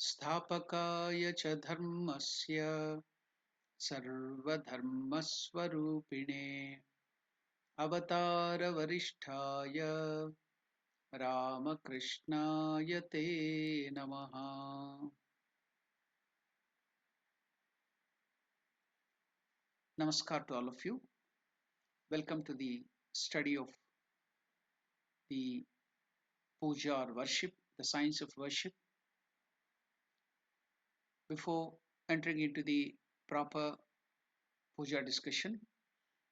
स्थापकाय च धर्मस्य सर्वधर्मस्वरूपिणे अवतारवरिष्ठाय रामकृष्णाय ते नमः. Namaskar to all of you. Welcome to the study of the puja or worship, the science of worship. Before entering into the proper puja discussion,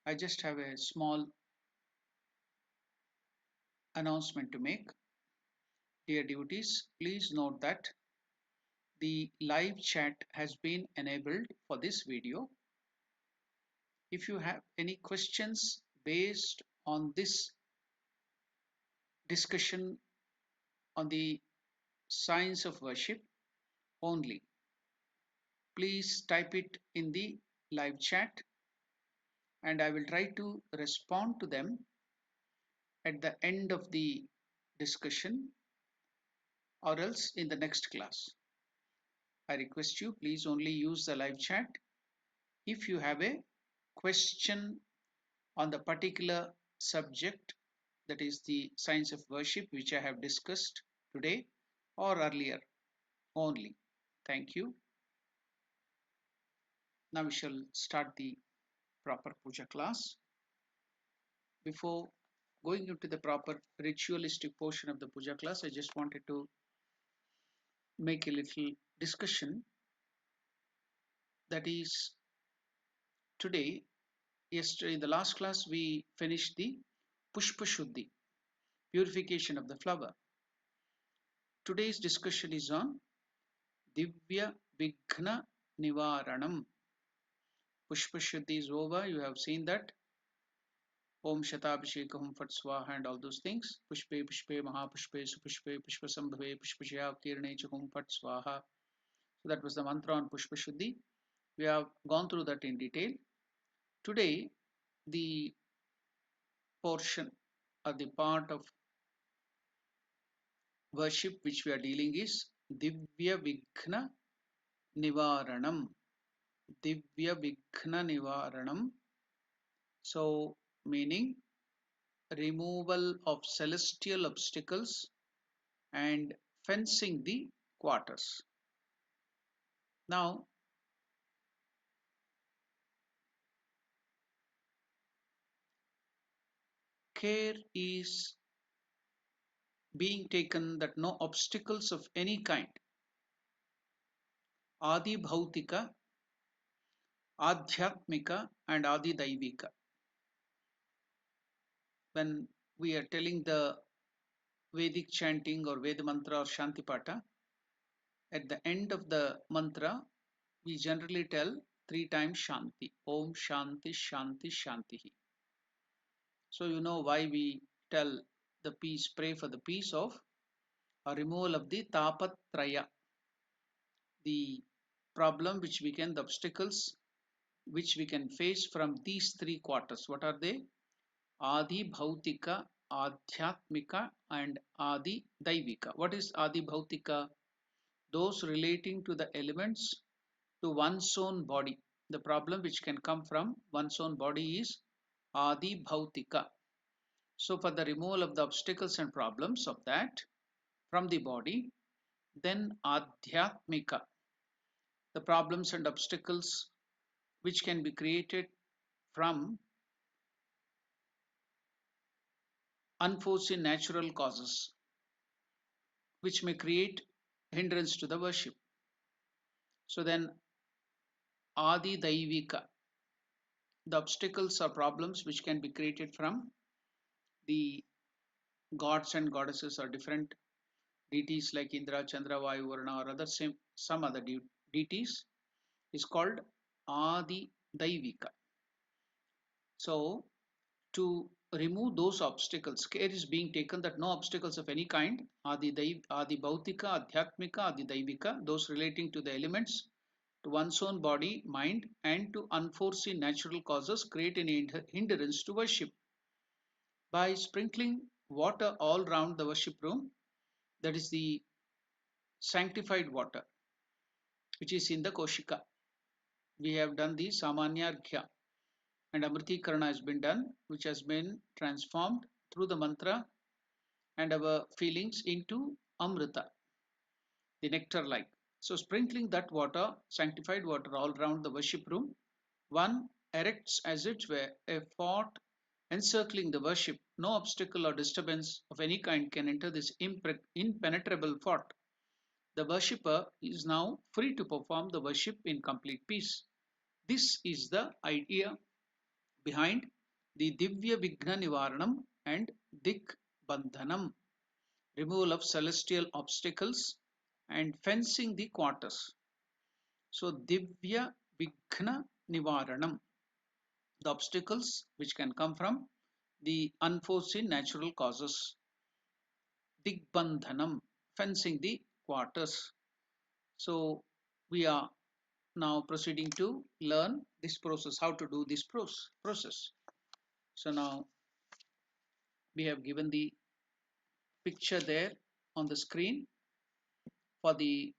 I just have a small announcement to make. Dear devotees, please note that the live chat has been enabled for this video. If you have any questions based on this discussion on the science of worship only, please type it in the live chat and I will try to respond to them at the end of the discussion or else in the next class. I request you, please only use the live chat if you have a question on the particular subject, that is the science of worship, which I have discussed today or earlier only. Thank you. Now we shall start the proper puja class. Before going into the proper ritualistic portion of the puja class, I just wanted to make a little discussion. That is, today, yesterday in the last class we finished the Pushpa Shuddhi, purification of the flower. Today's discussion is on Divya Vighna Nivaranam. Pushpa Shuddhi is over, you have seen that. Om Shatabhishekam Fat Swaha and all those things. Pushpe Pushpe Mahapushpe Supushpe Pushpa Sambhave Pushpashya Kirne Chahum Fat Swaha. So that was the mantra on Pushpa Shuddhi. We have gone through that in detail. Today, the portion or the part of worship which we are dealing is Divya Vighna Nivaranam. Divya Vighna Nivaranam. So, meaning removal of celestial obstacles and fencing the quarters. Now, care is being taken that no obstacles of any kind, Adi Bhautika, Adhyatmika and Adi Daivika. When we are telling the Vedic chanting or Veda mantra or Shanti Pata, at the end of the mantra, we generally tell 3 times Shanti. Om Shanti Shanti Shanti. So you know why we tell the peace, pray for the peace of a removal of the Tapatraya, the problem which we can, the obstacles which we can face from these 3 quarters. What are they? Adi Bhautika, Adhyatmika and Adi Daivika. What is Adi Bhautika? Those relating to the elements to one's own body. The problem which can come from one's own body is Adi Bhautika. So for the removal of the obstacles and problems of that from the body, then Adhyatmika, the problems and obstacles which can be created from unforeseen natural causes which may create hindrance to the worship. So then Adi Daivika, the obstacles or problems which can be created from the gods and goddesses or different deities like Indra, Chandra, Vayu, Varuna or other some other deities is called Adi Daivika. So to remove those obstacles, care is being taken that no obstacles of any kind, Adi Bhautika, Adhyatmika, Adi Daivika, those relating to the elements, to one's own body, mind, and to unforeseen natural causes create an hindrance to worship. By sprinkling water all round the worship room, that is the sanctified water, which is in the Koshika. We have done the Samanyarghya, and Amritikarana has been done, which has been transformed through the mantra and our feelings into Amrita, the nectar like. So, sprinkling that water, sanctified water, all round the worship room, one erects as it were a fort encircling the worship. No obstacle or disturbance of any kind can enter this impenetrable fort. The worshipper is now free to perform the worship in complete peace. This is the idea behind the Divya Vigna Nivaranam and Dik Bandhanam, removal of celestial obstacles and fencing the quarters. So, Divya Vigna Nivaranam, the obstacles which can come from the unforeseen natural causes. Digbandhanam, fencing the quarters. So, we are now proceeding to learn this process, how to do this process. So, now we have given the picture there on the screen for the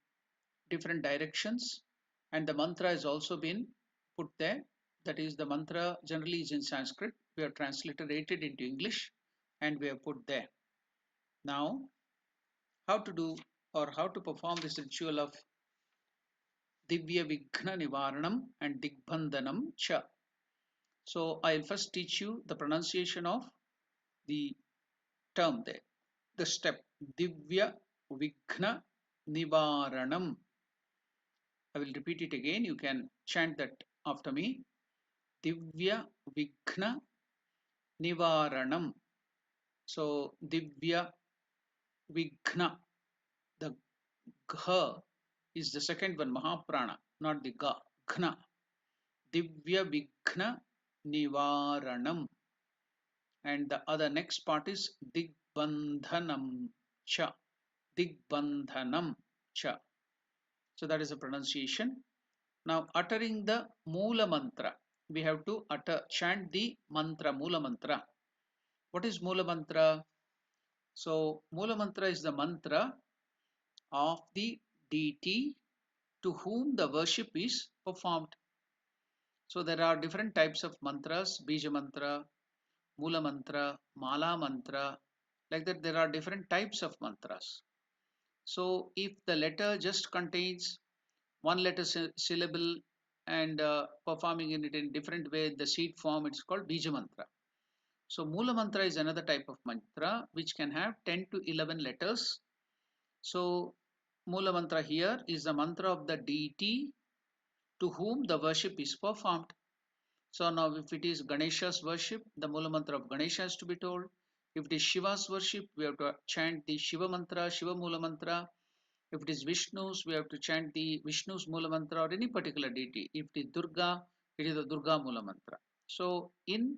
different directions, and the mantra has also been put there. That is, the mantra generally is in Sanskrit. We have transliterated into English and we have put there. Now, how to do or how to perform this ritual of Divya Vigna Nivaranam and Digbandhanam Cha. So, I'll first teach you the pronunciation of the term there, the step Divya Vigna Nivaranam. I will repeat it again. You can chant that after me. Divya Vigna Nivaranam. So, Divya Vigna, the Gha is the second one, Mahaprana, not the Ga. Ghna. Divya Vigna Nivaranam. And the other next part is Digbandhanam Cha. Digbandhanam Cha. So that is a pronunciation. Now uttering the Mula Mantra, we have to chant the mantra, Mula Mantra. What is Mula Mantra? So Mula Mantra is the mantra of the deity to whom the worship is performed. So there are different types of mantras, Bija Mantra, Mula Mantra, Mala Mantra, like that there are different types of mantras. So if the letter just contains one letter syllable and performing in it in different way, the seed form, it's called Bija Mantra. So Mula Mantra is another type of mantra which can have 10 to 11 letters. So Mula Mantra here is the mantra of the deity to whom the worship is performed. So now if it is Ganesha's worship, the Mula Mantra of Ganesha is to be told. If it is Shiva's worship, we have to chant the Shiva Mantra, Shiva Mula Mantra. If it is Vishnu's, we have to chant the Vishnu's Mula Mantra or any particular deity. If it is Durga, it is the Durga Mula Mantra. So in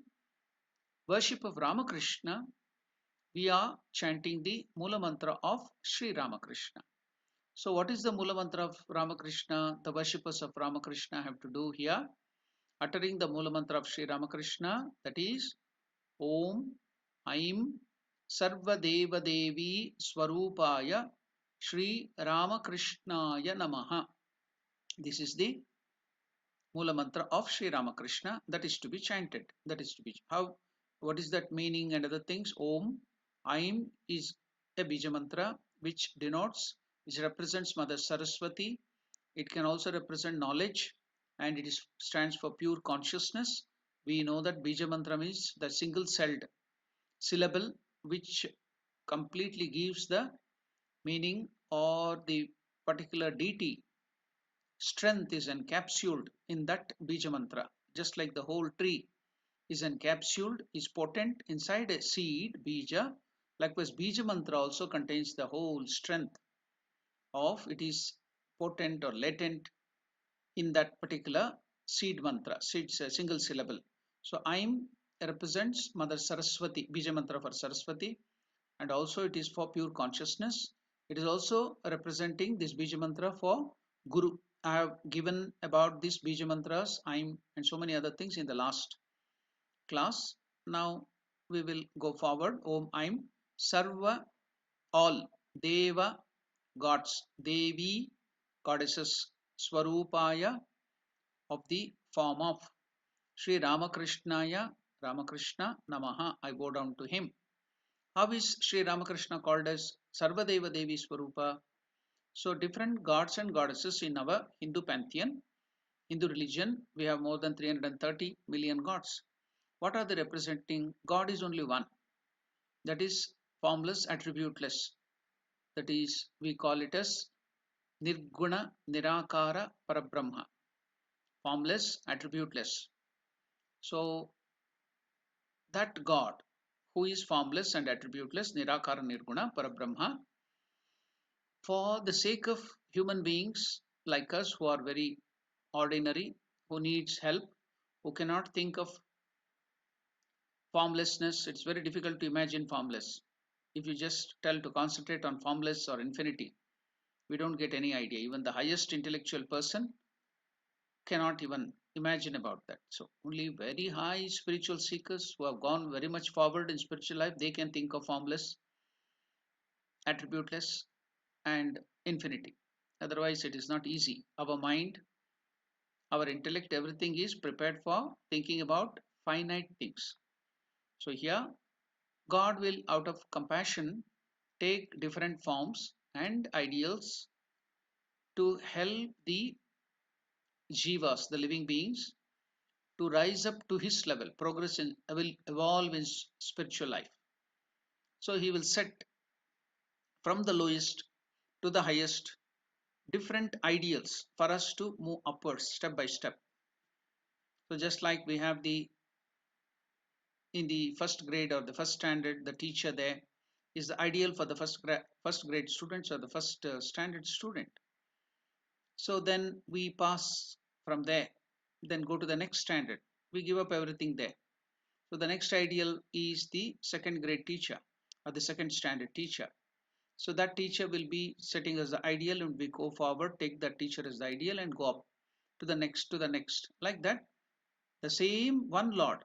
worship of Ramakrishna, we are chanting the Mula Mantra of Sri Ramakrishna. So what is the Mula Mantra of Ramakrishna? The worshippers of Ramakrishna have to do here, uttering the Mula Mantra of Sri Ramakrishna, that is Om Aim Sarva Deva Devi Swarupaya Sri Ramakrishnaya Namaha. This is the Mula Mantra of Sri Ramakrishna that is to be chanted. That is to be how. What is that meaning and other things? Om Aim is a Bija Mantra which denotes, which represents Mother Saraswati. It can also represent knowledge and it stands for pure consciousness. We know that Bija Mantra means the single celled syllable which completely gives the meaning or the particular deity strength is encapsulated in that Bija Mantra. Just like the whole tree is encapsulated, is potent inside a seed, Bija. Likewise, Bija Mantra also contains the whole strength of it is potent or latent in that particular seed mantra. Seed is a single syllable. So Aim represents Mother Saraswati, Bija Mantra for Saraswati, and also it is for pure consciousness. It is also representing this Bija Mantra for Guru. I have given about these Bija Mantras, Aim, and so many other things in the last class. Now we will go forward. Om Aim Sarva, all Deva, gods, Devi, goddesses, Swarupaya, of the form of Sri Ramakrishnaya, Ramakrishna Namaha, I bow down to him. How is Sri Ramakrishna called as Sarvadeva Devi Swarupa? So different gods and goddesses in our Hindu pantheon, Hindu religion, we have more than 330 million gods. What are they representing? God is only one. That is formless, attributeless. That is, we call it as Nirguna Nirakara Parabrahma. Formless, attributeless. So that God who is formless and attributeless, Nirakara Nirguna Parabrahma, for the sake of human beings like us who are very ordinary, who needs help, who cannot think of formlessness, it's very difficult to imagine formless. If you just tell to concentrate on formless or infinity, we don't get any idea. Even the highest intellectual person cannot even imagine about that. So only very high spiritual seekers who have gone very much forward in spiritual life, they can think of formless, attributeless, and infinity. Otherwise, it is not easy. Our mind, our intellect, everything is prepared for thinking about finite things. So here, God will, out of compassion, take different forms and ideals to help the jivas, the living beings, to rise up to his level, progress in, will evolve in spiritual life. So he will set from the lowest to the highest different ideals for us to move upwards step by step. So just like we have the in the first grade or the first standard, the teacher there is the ideal for the first grade students or the first standard student. So then we pass from there, then go to the next standard. We give up everything there. So the next ideal is the second grade teacher or the second standard teacher. So that teacher will be setting as the ideal, and we go forward, take that teacher as the ideal and go up to the next, to the next. Like that, the same one Lord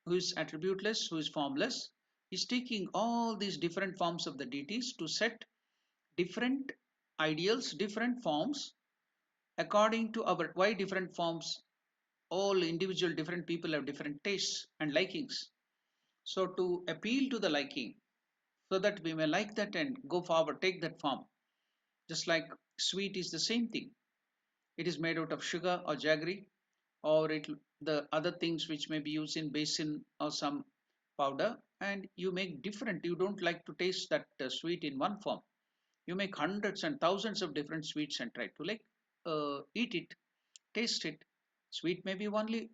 who is attributeless, who is formless, is taking all these different forms of the deities to set different ideals, different forms according to our why different forms. All individual different people have different tastes and likings. So to appeal to the liking, so that we may like that and go forward, take that form. Just like sweet is the same thing. It is made out of sugar or jaggery, or the other things which may be used in basin or some powder, and you make different. You don't like to taste that sweet in one form. You make hundreds and thousands of different sweets and try to like eat it, taste it. Sweet may be only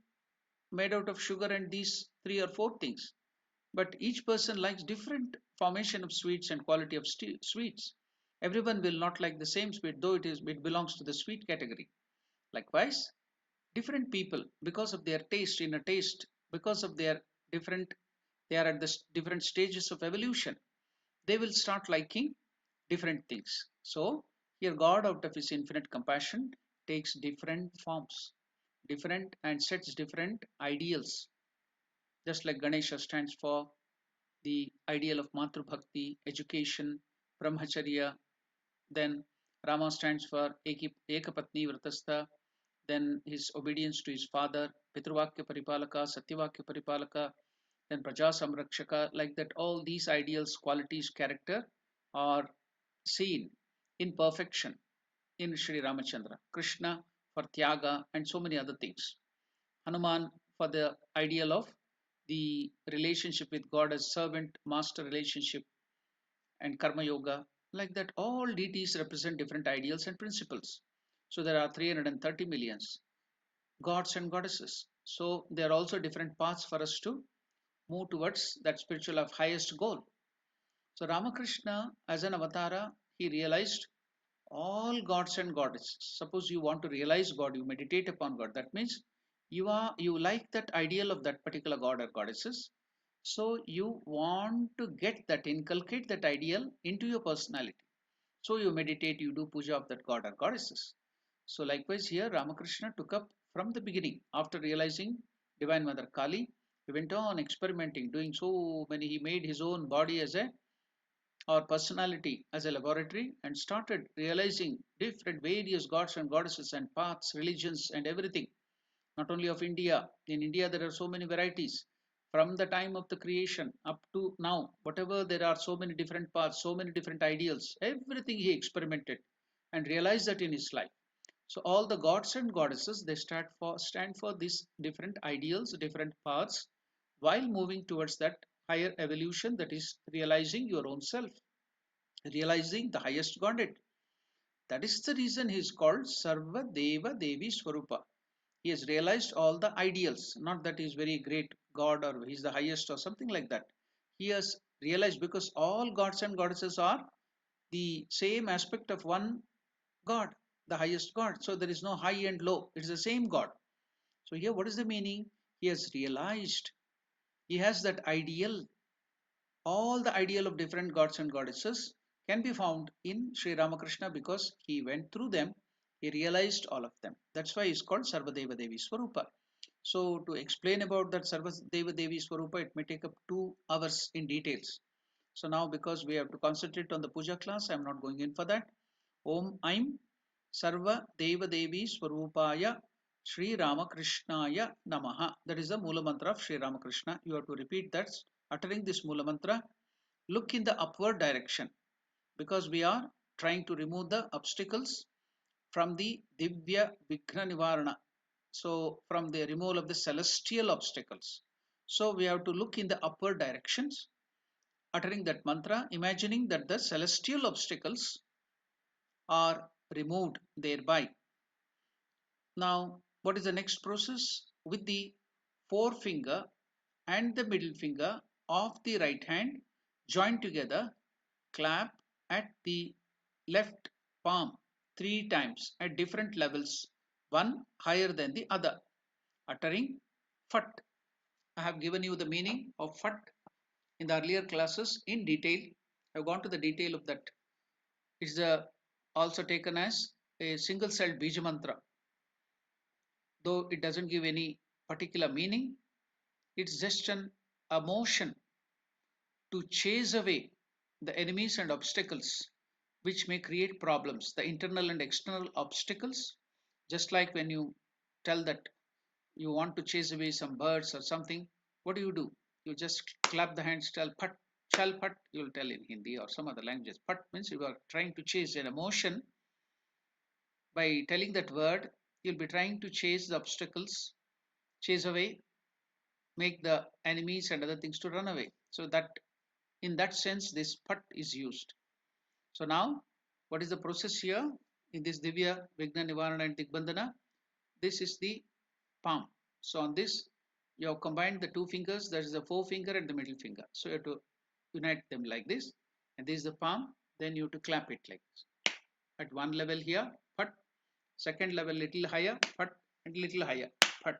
made out of sugar and these three or four things, but each person likes different formation of sweets and quality of sweets. Everyone will not like the same sweet, though it belongs to the sweet category. Likewise, different people, because of their taste in a taste, because of their different, they are at the different stages of evolution, they will start liking different things. So here God, out of his infinite compassion, takes different forms, different, and sets different ideals. Just like Ganesha stands for the ideal of Matru Bhakti, education, Brahmacharya. Then Rama stands for Ekapatni Vratastha, then his obedience to his father, Pitruvakya Paripalaka, Satyavakya Paripalaka, then Praja Samrakshaka, like that, all these ideals, qualities, character are seen in perfection in Sri Ramachandra. Krishna for Tyaga and so many other things. Hanuman for the ideal of the relationship with God as servant master relationship and karma yoga. Like that, all deities represent different ideals and principles. So there are 330 millions gods and goddesses. So there are also different paths for us to move towards that spiritual of highest goal. So Ramakrishna, as an avatara, he realized all gods and goddesses. Suppose you want to realize God, you meditate upon God. That means you like that ideal of that particular god or goddesses. So you want to get that, inculcate that ideal into your personality. So you meditate, you do puja of that god or goddesses. So likewise here Ramakrishna took up from the beginning after realizing Divine Mother Kali. He went on experimenting, doing so many. He made his own body as a our personality as a laboratory and started realizing different various gods and goddesses and paths, religions, and everything. Not only of India. In India, there are so many varieties. From the time of the creation up to now, whatever there are so many different paths, so many different ideals, everything he experimented and realized that in his life. So all the gods and goddesses they stand for these different ideals, different paths, while moving towards that higher evolution that is realizing your own self, realizing the highest godhead. That is the reason he is called Sarva Deva Devi Swarupa. He has realized all the ideals, not that he is very great God or he is the highest or something like that. He has realized because all gods and goddesses are the same aspect of one God, the highest God. So there is no high and low, it's the same God. So here, what is the meaning? He has realized, he has that ideal. All the ideal of different gods and goddesses can be found in Sri Ramakrishna because he went through them, he realized all of them. That's why he's called Sarvadeva Devi Swarupa. So to explain about that Sarvadeva Devi Swarupa, it may take up 2 hours in details. So now because we have to concentrate on the puja class, I am not going in for that. Om Aim Sarva Deva Devi Swarupaya Sri Ramakrishnaya Namaha. That is the Mula Mantra of Sri Ramakrishna. You have to repeat that. Uttering this Mula Mantra, look in the upward direction because we are trying to remove the obstacles from the Divya Vighna Nivarana. So from the removal of the celestial obstacles. So we have to look in the upward directions, uttering that mantra, imagining that the celestial obstacles are removed thereby. Now, what is the next process? With the forefinger and the middle finger of the right hand joined together, clap at the left palm 3 times at different levels, one higher than the other, uttering Fat. I have given you the meaning of Fat in the earlier classes in detail. I have gone to the detail of that. It's also taken as a single celled Bija mantra, though it doesn't give any particular meaning. It's just an emotion to chase away the enemies and obstacles which may create problems, the internal and external obstacles. Just like when you tell that you want to chase away some birds or something, what do? You just clap the hands, tell pat, chal pat, you'll tell in Hindi or some other languages. Pat means you are trying to chase an emotion. By telling that word, you'll be trying to chase the obstacles, chase away, make the enemies and other things to run away. So that in that sense, this pat is used. So now, what is the process here in this Divya, Vigna, Nivarana and Digbandhana? This is the palm. So on this, you have combined the 2 fingers, that is the forefinger and the middle finger. So you have to unite them like this. And this is the palm. Then you have to clap it like this. At one level here, pat. Second level little higher, pat, and little higher, pat.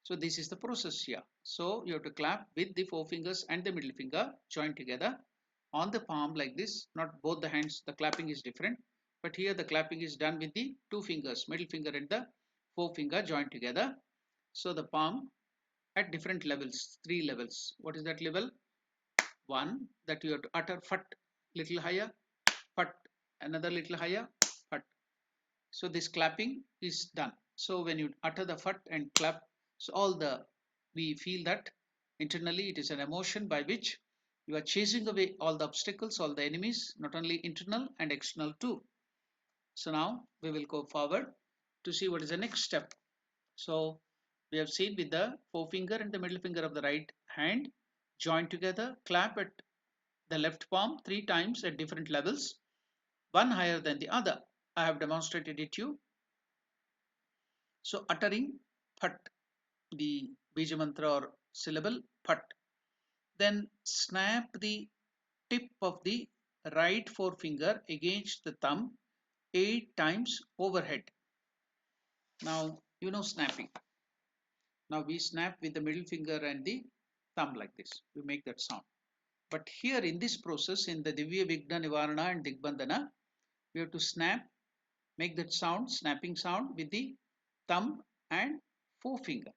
So this is the process here. So you have to clap with the forefingers and the middle finger joined together on the palm like this. Not both the hands, the clapping is different. But here the clapping is done with the 2 fingers, middle finger and the forefinger joined together. So the palm at different levels, 3 levels. What is that level? One, that you have to utter fat, little higher, fat, another little higher, fat. So this clapping is done. So when you utter the fat and clap, so we feel that internally it is an emotion by which you are chasing away all the obstacles, all the enemies, not only internal and external too. So now we will go forward to see what is the next step. So we have seen with the forefinger and the middle finger of the right hand joined together, clap at the left palm 3 times at different levels, one higher than the other. I have demonstrated it to you. So uttering Phat, the Bija mantra or syllable Phat, then snap the tip of the right forefinger against the thumb 8 times overhead. Now you know snapping. Now we snap with the middle finger and the thumb like this. We make that sound. But here in this process, in the Divya Vigna Nivarana and Digbandhana, we have to snap, make that sound, snapping sound with the thumb and forefinger,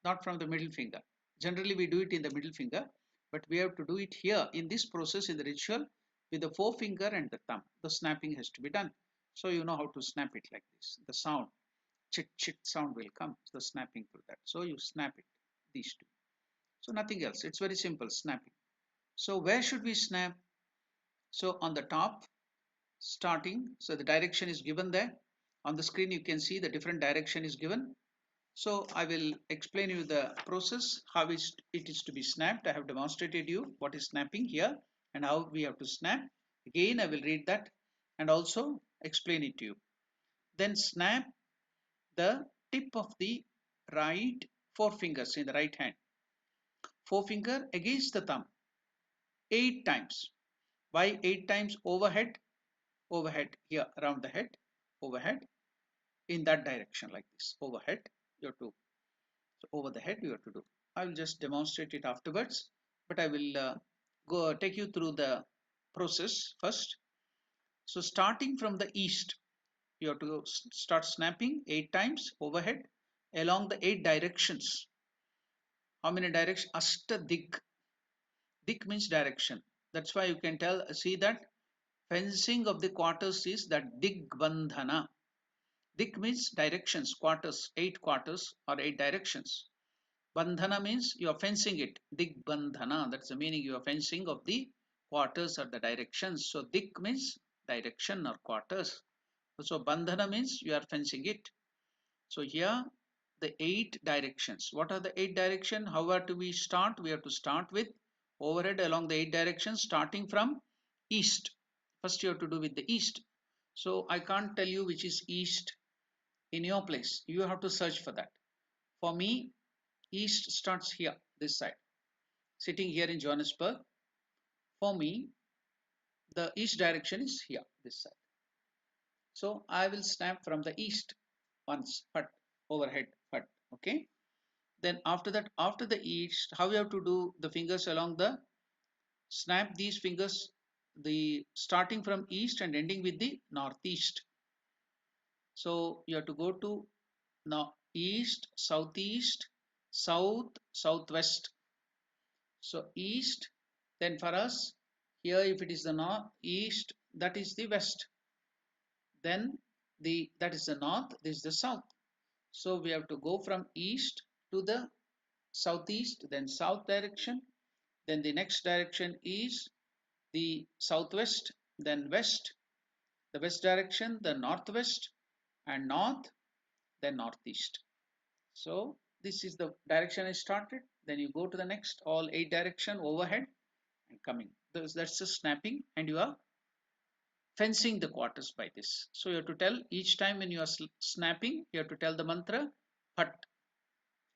not from the middle finger. Generally, we do it in the middle finger, but we have to do it here in this process in the ritual with the forefinger and the thumb. The snapping has to be done. So you know how to snap it like this. The sound, chit chit sound will come. The snapping through that. So you snap it, these two. So nothing else. It's very simple, snapping. So where should we snap? So on the top, starting. So the direction is given there. On the screen, you can see the different direction is given. So I will explain you the process, how it is to be snapped. I have demonstrated you what is snapping here and how we have to snap. Again, I will read that and also explain it to you. Then snap the tip of the right forefingers in the right hand. Forefinger against the thumb 8 times. Why 8 times? Overhead, overhead here around the head, overhead in that direction like this. Overhead, you have to, so over the head you have to do. I will just demonstrate it afterwards, but I will go take you through the process first. So starting from the east, you have to start snapping 8 times overhead along the 8 directions. How many directions? Ashta dik. Dik means direction. That's why you can see that fencing of the quarters is that digbandhana. Dik means directions, quarters, 8 quarters or 8 directions. Bandhana means you are fencing it. Digbandhana, that's the meaning, you are fencing of the quarters or the directions. So dik means direction or quarters. So bandhana means you are fencing it. So here the 8 directions. What are the 8 directions? How are to we start? We have to start with overhead along the 8 directions starting from east. First you have to do with the east. So I can't tell you which is east in your place. You have to search for that. For me, east starts here, this side. Sitting here in Johannesburg, for me, the east direction is here, this side. So I will snap from the east once, but overhead, but okay. Then after that, after the east, how you have to do the fingers along the snap these fingers, the starting from east and ending with the northeast. So you have to go to now east, southeast, south, southwest. So east, then for us here if it is the north, east, that is the west. Then that is the north, this is the south. So we have to go from east to the southeast, then south direction. Then the next direction is the southwest, then west, the west direction, the northwest, and north, then northeast. So this is the direction I started. Then you go to the next, all 8 direction overhead and coming. That's just snapping, and you are fencing the quarters by this. So you have to tell each time when you are snapping, you have to tell the mantra Phat.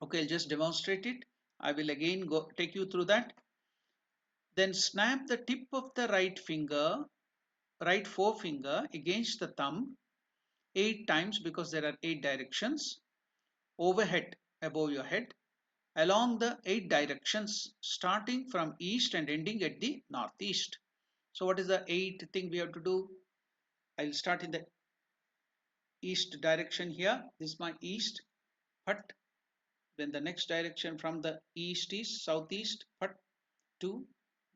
Okay, I'll just demonstrate it. I will again go take you through that. Then snap the tip of the right forefinger against the thumb 8 times because there are 8 directions overhead above your head along the 8 directions starting from east and ending at the northeast. So what is the 8 thing we have to do? I'll start in the east direction here. This is my east, Phat. Then the next direction from the east is southeast, Phat 2.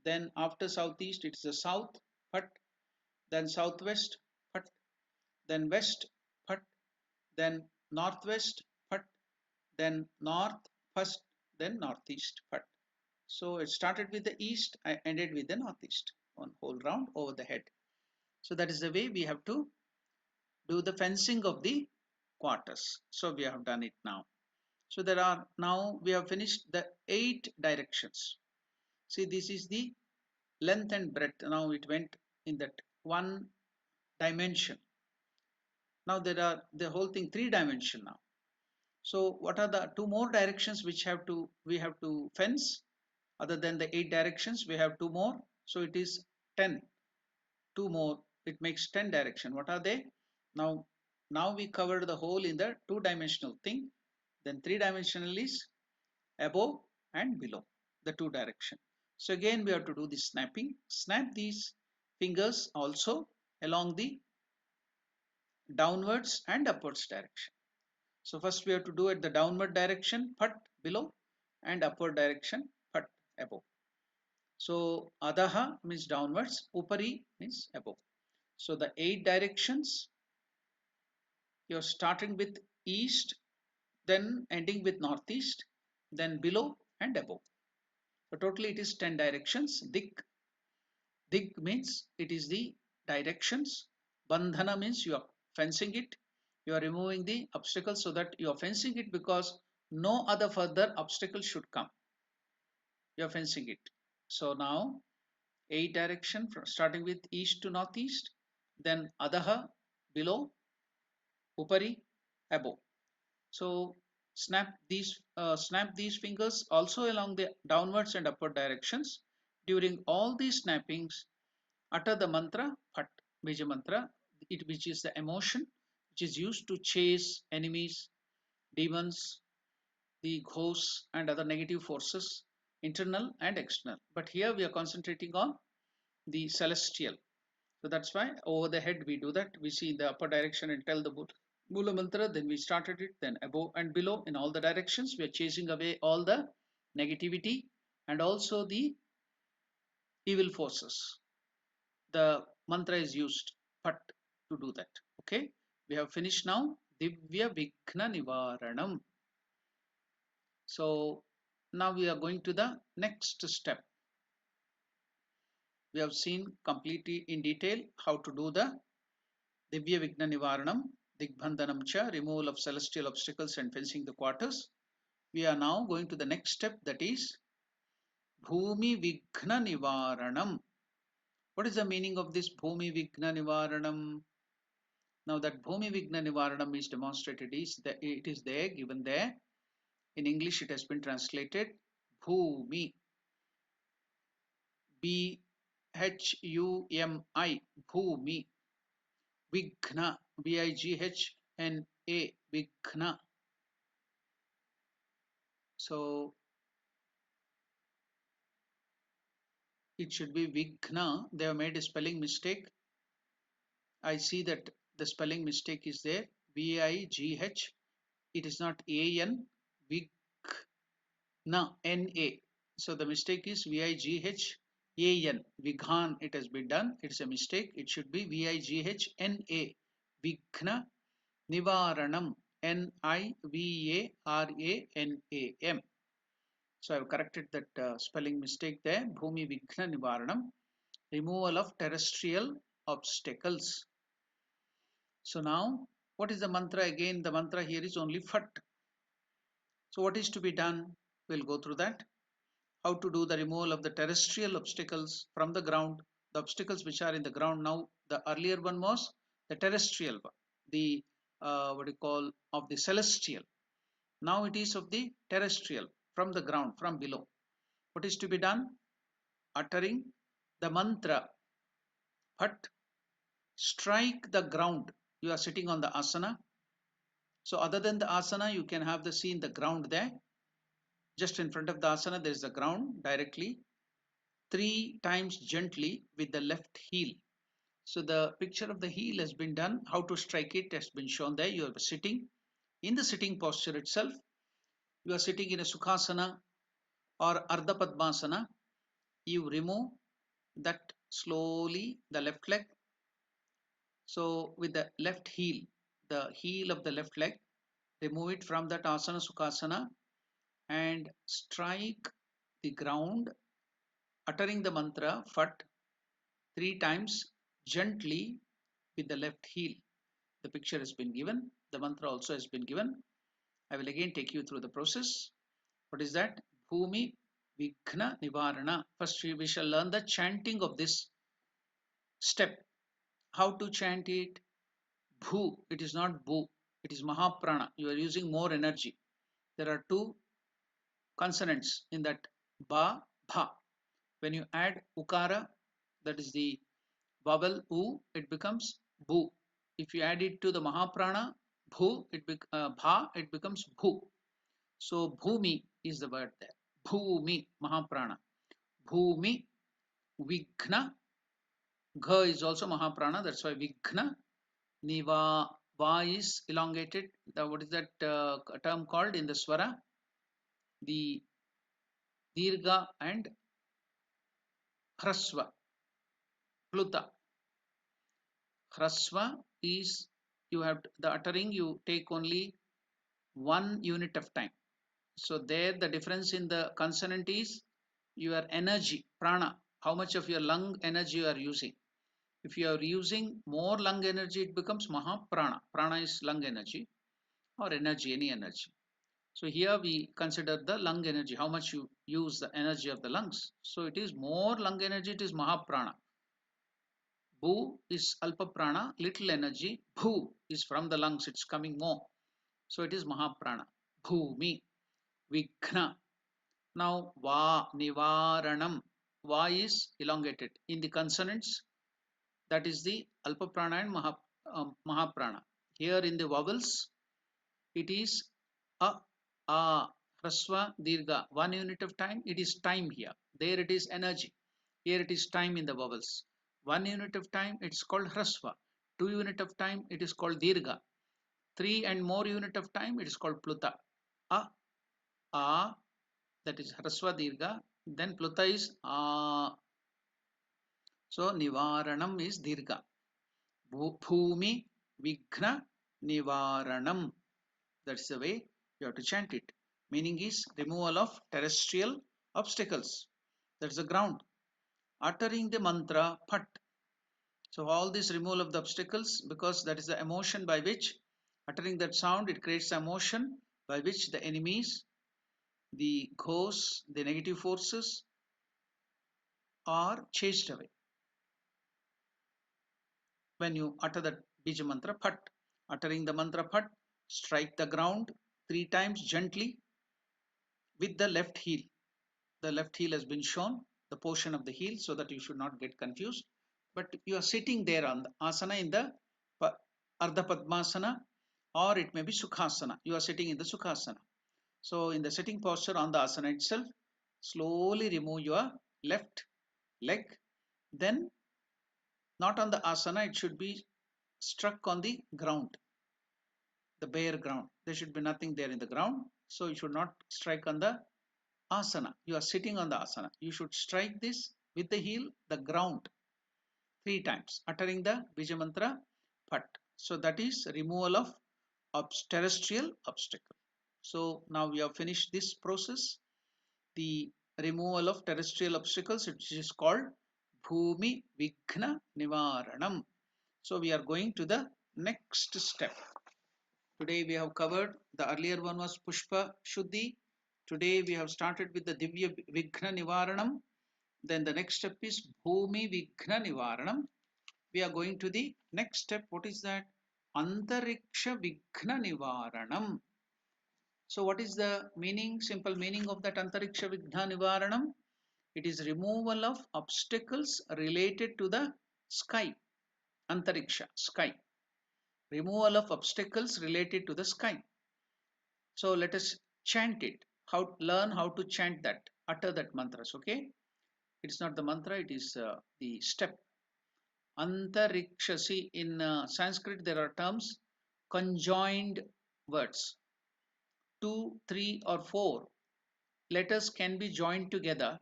Then after southeast it's the south, Phat. Then southwest, Phat. Then west, Phat. Then northwest, Phat. Then north first, then northeast, Phat. So it started with the east, I ended with the northeast, one whole round over the head. So that is the way we have to do the fencing of the quarters. So we have done it now. So there are, now we have finished the 8 directions. See, this is the length and breadth. Now it went in that one dimension. Now there are the whole thing 3 dimension now. So what are the 2 more directions which we have to fence? Other than the 8 directions, we have 2 more. So it is 10. 2 more, it makes 10 direction. What are they? Now we covered the whole in the 2 dimensional thing. Then 3 dimensional is above and below the 2 direction. So again we have to do the snapping. Snap these fingers also along the downwards and upwards direction. So first we have to do at the downward direction, Phat below, and upward direction, Phat above. So adaha means downwards, upari means above. So the 8 directions, you're starting with east, then ending with northeast, then below and above. So totally it is 10 directions. Dig means it is the directions. Bandhana means you are fencing it. You are removing the obstacles so that you are fencing it because no other further obstacle should come. You are fencing it. So now 8 direction from starting with east to northeast, then adaha below, upari above. So snap these fingers also along the downwards and upward directions. During all these snappings, utter the mantra Phat Bija mantra, which is the emotion which is used to chase enemies, demons, the ghosts, and other negative forces, internal and external. But here we are concentrating on the celestial. So that's why over the head we do that. We see in the upper direction and tell the Mula Mantra, then we started it, then above and below in all the directions. We are chasing away all the negativity and also the evil forces. The mantra is used Phat to do that. Okay, we have finished now. Divya Vighna Nivaranam. So now we are going to the next step. We have seen completely in detail how to do the Divya Vigna Nivaranam, Digbandhanam cha, removal of celestial obstacles and fencing the quarters. We are now going to the next step, that is Bhumi Vigna Nivaranam. What is the meaning of this Bhumi Vigna Nivaranam? Now that Bhumi Vigna Nivaranam is demonstrated, is that it is there, given there. In English it has been translated Bhumi, Bhumi, Bhumi, Vighna, Vighna, Vighna. So it should be Vighna. They have made a spelling mistake. I see that the spelling mistake is there. Vigh. It is not an. Vighna. Na. So the mistake is Vighan. Vighan. It has been done. It's a mistake. It should be Vighna. Vighna Nivaranam. Nivaranam. So I have corrected that spelling mistake there. Bhumi Vighna Nivaranam. Removal of terrestrial obstacles. So now what is the mantra again? The mantra here is only Phat. So what is to be done? We'll go through that. How to do the removal of the terrestrial obstacles from the ground, the obstacles which are in the ground. Now the earlier one was the terrestrial one, the what you call of the celestial. Now it is of the terrestrial, from the ground, from below. What is to be done? Uttering the mantra Phat, strike the ground. You are sitting on the asana. So other than the asana, you can have the scene the ground there. Just in front of the asana, there is the ground directly. 3 times gently with the left heel. So the picture of the heel has been done. How to strike it has been shown there. You are sitting in the sitting posture itself. You are sitting in a Sukhasana or Ardha Padmasana. You remove that slowly, the left leg. So with the left heel, the heel of the left leg, remove it from that asana Sukhasana and strike the ground, uttering the mantra Phat 3 times gently with the left heel. The picture has been given, the mantra also has been given. I will again take you through the process. What is that? Bhumi Vighna Nivarana. First we shall learn the chanting of this step. How to chant it? Bhu, it is not Bhu, it is Mahaprana. You are using more energy. There are 2 consonants in that Ba, Bha. When you add Ukara, that is the vowel U, it becomes Bu. If you add it to the Mahaprana, Bhu, Bha, it becomes Bhu. So Bhumi is the word there. Bhumi, Mahaprana. Bhumi, Vighna. Gha is also Mahaprana, that's why Vighna. Niva, Va is elongated. What is that term called in the Swara? The Dirga and Hrasva, Pluta. Hrasva is, you have the uttering, you take only 1 unit of time. So there the difference in the consonant is your energy, prana, how much of your lung energy you are using. If you are using more lung energy, it becomes Mahaprana. Prana is lung energy or energy, any energy. So here we consider the lung energy, how much you use the energy of the lungs. So it is more lung energy, it is Mahaprana. Bhu is Alpa Prana, little energy. Bhu is from the lungs, it's coming more. So it is Mahaprana. Bhumi, Vighna. Now Va, Nivaranam. Va is elongated. In the consonants, that is the Alpa Prana and Mahaprana. Here in the vowels, it is a, Hraswa, Dirgha. 1 unit of time, it is time here. There it is energy. Here it is time in the vowels. 1 unit of time, it's called Hraswa. 2 unit of time, it is called Dirgha. 3 and more unit of time, it is called Pluta. A, that is Hraswa Dirgha. Then Pluta is A. So Nivaranam is Dirgha. Bhumi Vighna Nivaranam. That's the way you have to chant it. Meaning is removal of terrestrial obstacles. That's the ground. Uttering the mantra Phat. So all this removal of the obstacles, because that is the emotion by which uttering that sound, it creates the emotion by which the enemies, the ghosts, the negative forces are chased away. When you utter that bija mantra Phat, uttering the mantra Phat, strike the ground 3 times gently with the left heel. The left heel has been shown, the portion of the heel, so that you should not get confused. But you are sitting there on the asana in the Ardha Padmasana, or it may be Sukhasana. You are sitting in the Sukhasana. So in the sitting posture on the asana itself, slowly remove your left leg. Then not on the asana, it should be struck on the ground, the bare ground. There should be nothing there in the ground. So you should not strike on the asana. You are sitting on the asana. You should strike this with the heel, the ground, 3 times, uttering the Bija mantra Phat. So that is removal of terrestrial obstacle. So now we have finished this process, the removal of terrestrial obstacles, which is called Bhumi Vighna Nivaranam. So we are going to the next step. Today we have covered, the earlier one was Pushpa Shuddhi. Today we have started with the Divya Vighna Nivaranam. Then the next step is Bhumi Vighna Nivaranam. We are going to the next step. What is that? Antariksha Vighna Nivaranam. So what is the meaning, simple meaning of that Antariksha Vighna Nivaranam? It is removal of obstacles related to the sky. Antariksha, sky. Removal of obstacles related to the sky. So let us chant it. Learn how to chant that, utter that mantras. Okay, it's not the mantra, it is the step. Antarikshasi, in Sanskrit there are terms, conjoined words. 2, 3 or 4 letters can be joined together.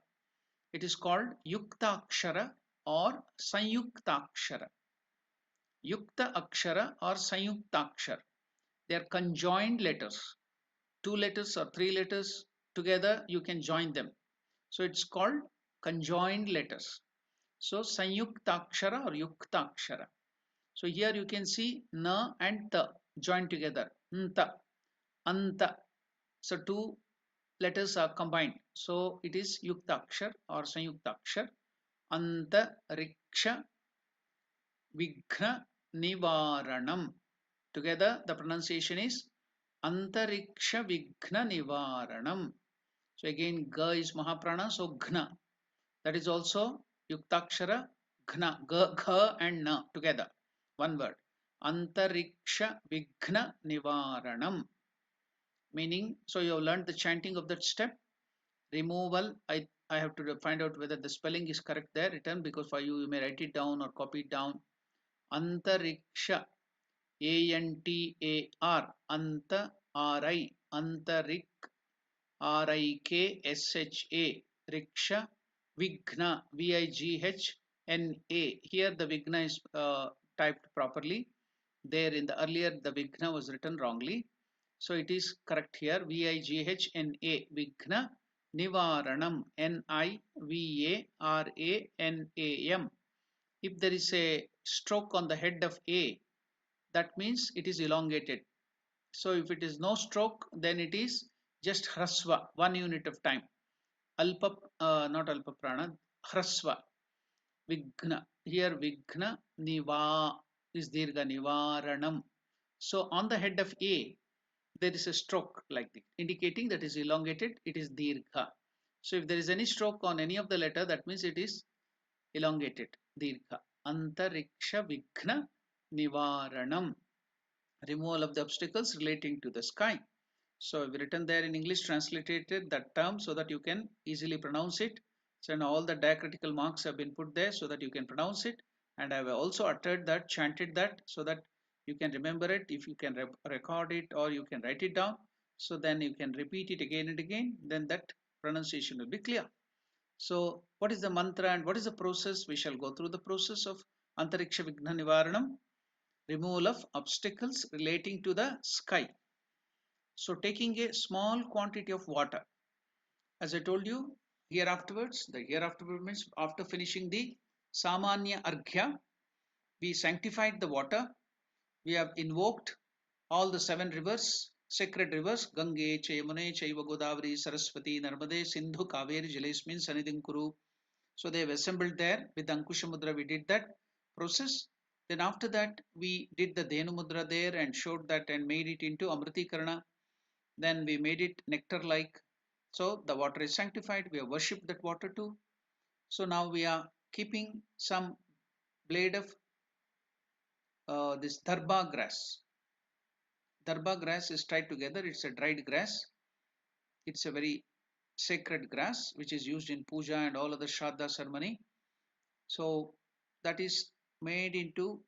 It is called Yukta or Sanyukta Yukta Akshara or Sanyukta. They are conjoined letters. 2 letters or 3 letters together, you can join them. So it's called conjoined letters. So Sanyuktakshara or Yuktakshara. So here you can see na and ta joined together. Nta, anta. So 2 letters are combined. So it is Yuktakshar or Sanyuktakshar. Anta Riksha Vighna Nivaranam. Together the pronunciation is Antariksha Vighna Nivaranam. So again Ga is Mahaprana, so Ghna. That is also Yuktakshara Ghna. Gha and Na together. One word. Antariksha Vighna Nivaranam. Meaning, so you have learned the chanting of that step. Removal, I have to find out whether the spelling is correct there written, because for you may write it down or copy it down. Antariksha, Antar, Anta Ri, Antarik, Riksha, Riksha Vighna, Vighna. Here the Vighna is typed properly. There in the earlier the Vighna was written wrongly. So it is correct here. Vighna, Vighna Nivaranam, Nivaranam. If there is a stroke on the head of A, that means it is elongated. So if it is no stroke, then it is just hrasva, 1 unit of time. Alpa, not alpa prana, hrasva, Vighna. Here Vighna Niva is Dirgha Nivaranam. So on the head of A, there is a stroke like this, indicating that is elongated, it is Dirgha. So if there is any stroke on any of the letter, that means it is elongated, Dirgha. Antariksha Vighna Nivaranam. Removal of the obstacles relating to the sky. So I've written there in English, translated that term so that you can easily pronounce it. So now all the diacritical marks have been put there so that you can pronounce it. And I've also uttered that, chanted that, so that you can remember it. If you can record it or you can write it down, so then you can repeat it again and again, then that pronunciation will be clear. So what is the mantra and what is the process? We shall go through the process of Antariksha Vighna Nivaranam, removal of obstacles relating to the sky. So taking a small quantity of water, as I told you, here afterwards, the here afterwards means after finishing the Samanya Arghya, we sanctified the water. We have invoked all the 7 rivers, sacred rivers, Gange, Yamune, Chaiva, Godavari, Saraswati, Narmade, Sindhu, Kaveri, Jalesmin, Sanidin Kuru. So they have assembled there with Ankusha Mudra. We did that process. Then after that, we did the Dhenu Mudra there and showed that and made it into Amritikarana. Then we made it nectar like. So the water is sanctified. We have worshipped that water too. So now we are keeping some blade of this darba grass. Darba grass is tied together. It's a dried grass. It's a very sacred grass which is used in puja and all other shraddha ceremony. So that is made into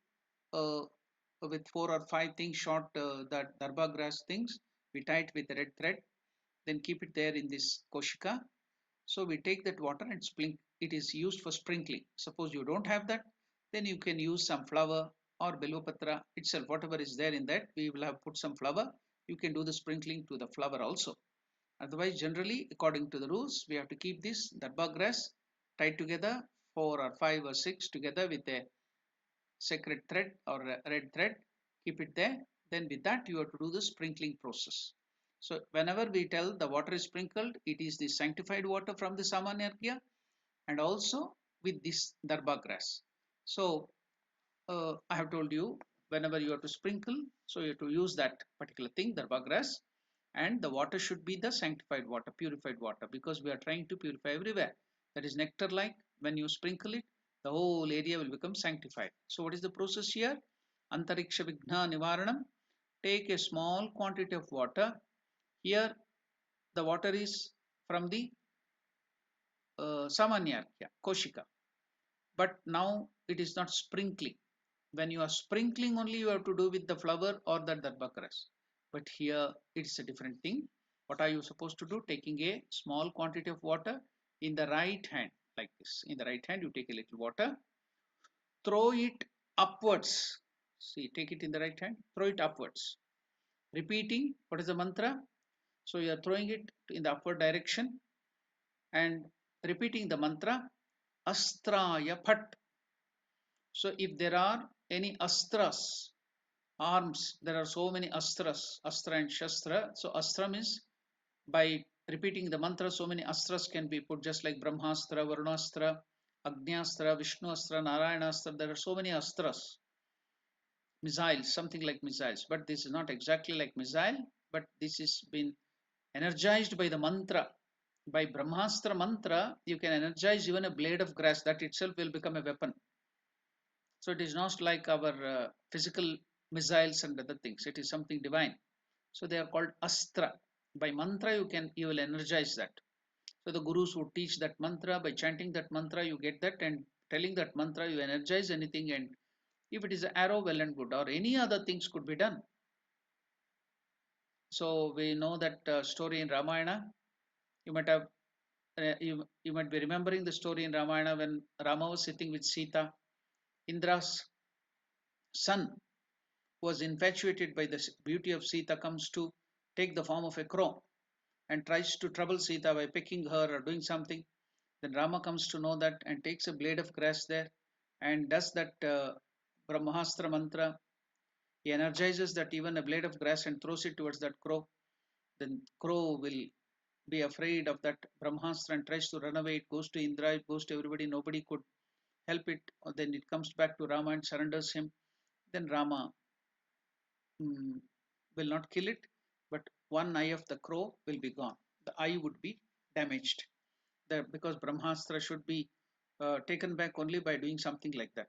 with 4 or 5 things short, that darba grass things. We tie it with red thread, then keep it there in this koshika. So we take that water and sprinkle. It is used for sprinkling. Suppose you don't have that, then you can use some flour or bilvapatra itself, whatever is there in that. We will have put some flour. You can do the sprinkling to the flour also. Otherwise, generally, according to the rules, we have to keep this darba grass tied together, 4 or 5 or 6 together with a sacred thread or a red thread. Keep it there. Then with that, you have to do the sprinkling process. So whenever we tell the water is sprinkled, it is the sanctified water from the Samanyarghya and also with this darba grass. So I have told you, whenever you have to sprinkle, so you have to use that particular thing, darba grass, and the water should be the sanctified water, purified water, because we are trying to purify everywhere. That is nectar like. When you sprinkle it, the whole area will become sanctified. So what is the process here? Antariksha Vighna Nivaranam. Take a small quantity of water. Here the water is from the Samanyarghya, Koshika. But now it is not sprinkling. When you are sprinkling only, you have to do with the flower or the darbakaras. But here it's a different thing. What are you supposed to do? Taking a small quantity of water in the right hand, like this. In the right hand, you take a little water, throw it upwards. See, take it in the right hand, throw it upwards. Repeating, what is the mantra? So you are throwing it in the upward direction and repeating the mantra Astraya Phat. So if there are any astras, arms, there are so many astras, astra and shastra. So astra means by repeating the mantra, so many astras can be put, just like Brahmastra, Varunastra, Agnyastra, Vishnuastra, Narayanastra. There are so many astras, missiles, something like missiles. But this is not exactly like missile, but this is been energized by the mantra. By Brahmastra mantra, you can energize even a blade of grass. That itself will become a weapon. So it is not like our physical missiles and other things. It is something divine. So they are called astra. By mantra, you will energize that. So the gurus would teach that mantra. By chanting that mantra, you get that, and telling that mantra, you energize anything. And if it is an arrow, well and good, or any other things could be done. So we know that story in Ramayana. You might have you might be remembering the story in Ramayana when Rama was sitting with Sita. Indra's son, who was infatuated by the beauty of Sita, comes to take the form of a crow and tries to trouble Sita by picking her or doing something. Then Rama comes to know that and takes a blade of grass there and does that Brahmastra mantra. He energizes that even a blade of grass and throws it towards that crow. Then crow will be afraid of that Brahmastra and tries to run away. It goes to Indra, it goes to everybody, nobody could help it. Then it comes back to Rama and surrenders him. Then Rama mm, will not kill it, but one eye of the crow will be gone. The eye would be damaged. Because Brahmastra should be taken back only by doing something like that.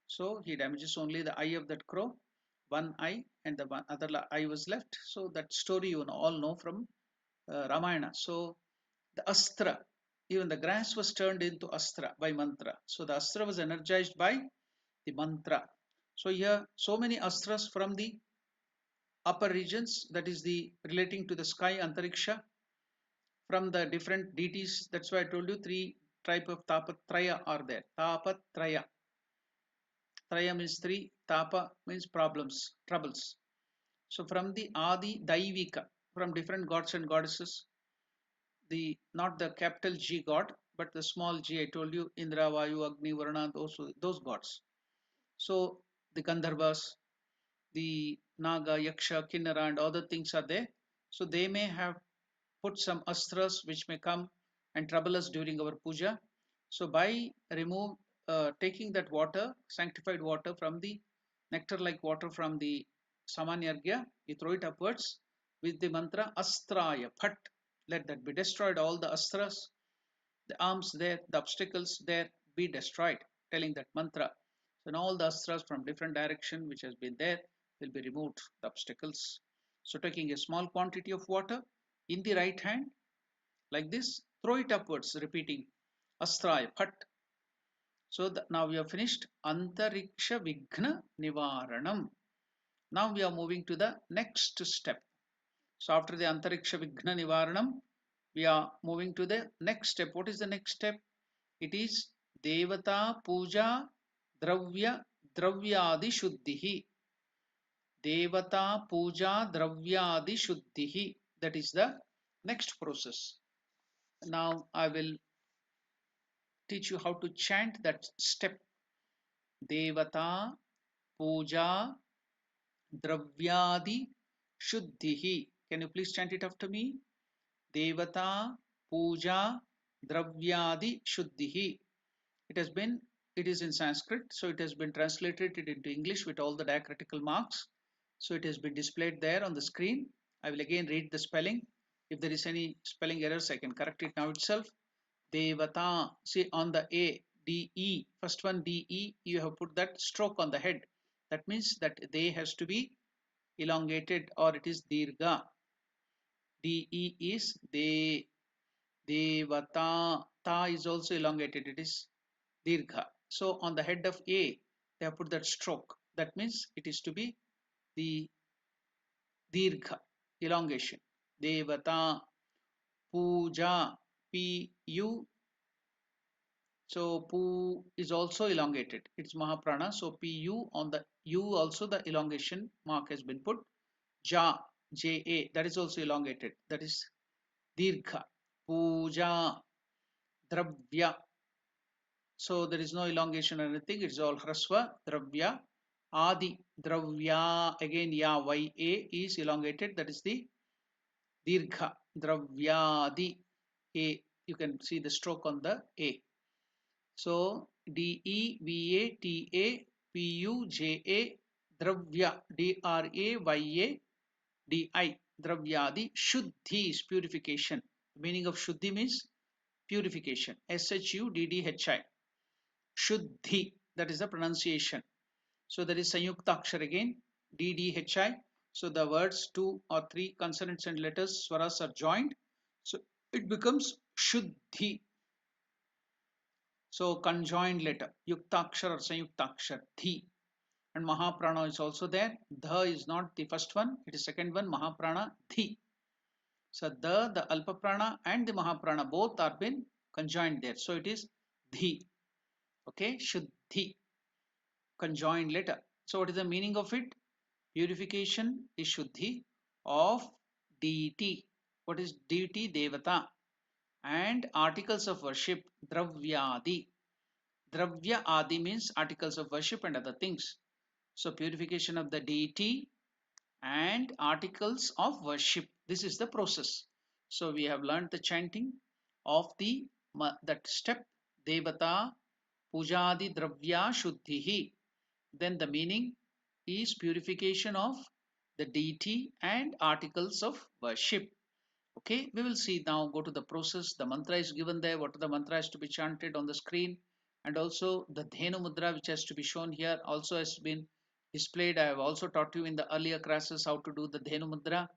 So he damages only the eye of that crow, one eye, and the other eye was left. So that story you all know from Ramayana. So the astra, even the grass was turned into astra by mantra. So the astra was energized by the mantra. So here, so many astras from the upper regions, that is the relating to the sky, antariksha, from the different deities. That's why I told you three type of tapatraya are there. Tapatraya. Traya means three. Tapa means problems, troubles. So from the Adi Daivika, from different gods and goddesses, the not the capital G god, but the small g. I told you Indra, Vayu, Agni, Varuna, those gods. So the Gandharvas, the Naga, Yaksha, Kinnara, and other things are there. So they may have put some astras which may come and trouble us during our puja. So by taking that water, sanctified water from the nectar like water from the Samanyargya, you throw it upwards with the mantra Astraya Phat. Let that be destroyed. All the astras, the arms there, the obstacles there be destroyed. Telling that mantra. So now all the astras from different direction which has been there will be removed. The obstacles. So taking a small quantity of water in the right hand like this, throw it upwards, repeating Astraya Phat. So now we have finished Antariksha Vighna Nivaranam. Now we are moving to the next step. So after the Antariksha Vighna Nivaranam, we are moving to the next step. What is the next step? It is Devata Puja Dravyadi Shuddhihi. Devata Puja Dravyadi Shuddhihi. That is the next process. Now I will teach you how to chant that step. Devata Puja Dravyadi Shuddhihi. Can you please chant it after me? Devata Puja Dravyadi Shuddhihi. It is in Sanskrit, so it has been translated into English with all the diacritical marks. So it has been displayed there on the screen. I will again read the spelling. If there is any spelling errors, I can correct it now itself. Devata, see on the A, D, E, first one D, E, you have put that stroke on the head. That means that they has to be elongated or it is dirgha. D, E is de, devata, ta is also elongated, it is dirgha. So on the head of A, they have put that stroke. That means it is to be the dirgha, elongation. Devata, puja, Pu. So Pu is also elongated. It's Mahaprana. So Pu on the U also the elongation mark has been put. Ja, Ja, that is also elongated. That is Dirgha. Puja, Dravya. So there is no elongation or anything. It's all Hraswa, Dravya. Adi, Dravya. Again, Ya, Ya is elongated. That is the Dirgha. Dravyadi. A. You can see the stroke on the A. So Devata Puja Dravya Dravya Di Dravyadi Shuddhi is purification. The meaning of Shuddhi means purification. Shuddhi. Shuddhi. That is the pronunciation. So there is Sanyukta Akshar again. Ddhi. So the words two or three consonants and letters swaras are joined. So it becomes Shuddhi. So conjoined letter, Yuktakshar or Sanyuktakshar, Thi. And Mahaprana is also there. Dha is not the first one, it is second one, Mahaprana, Thi. So the Alpa Prana and the Mahaprana both are been conjoined there. So it is Dhi. Okay, Shuddhi, conjoined letter. So what is the meaning of it? Purification is Shuddhi of deity. What is deity? Devata. And articles of worship, Dravyadi. Dravya Adi means articles of worship and other things. So purification of the deity and articles of worship. This is the process. So we have learned the chanting of the that step, Devata Pujadi Dravya Shuddhihi. Then the meaning is purification of the deity and articles of worship. Okay, we will see now. Go to the process. The mantra is given there. What are the mantra is to be chanted on the screen, and also the Dhenu Mudra, which has to be shown here, also has been displayed. I have also taught you in the earlier classes how to do the Dhenu Mudra.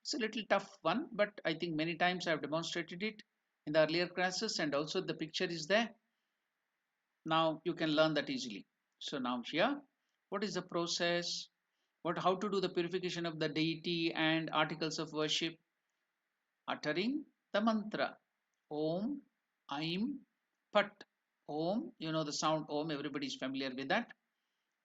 It's a little tough one, but I think many times I have demonstrated it in the earlier classes, and also the picture is there. Now you can learn that easily. So now here, what is the process? What how to do the purification of the deity and articles of worship? Uttering the mantra Om, Aim, Pat. Om, you know the sound Om, everybody is familiar with that.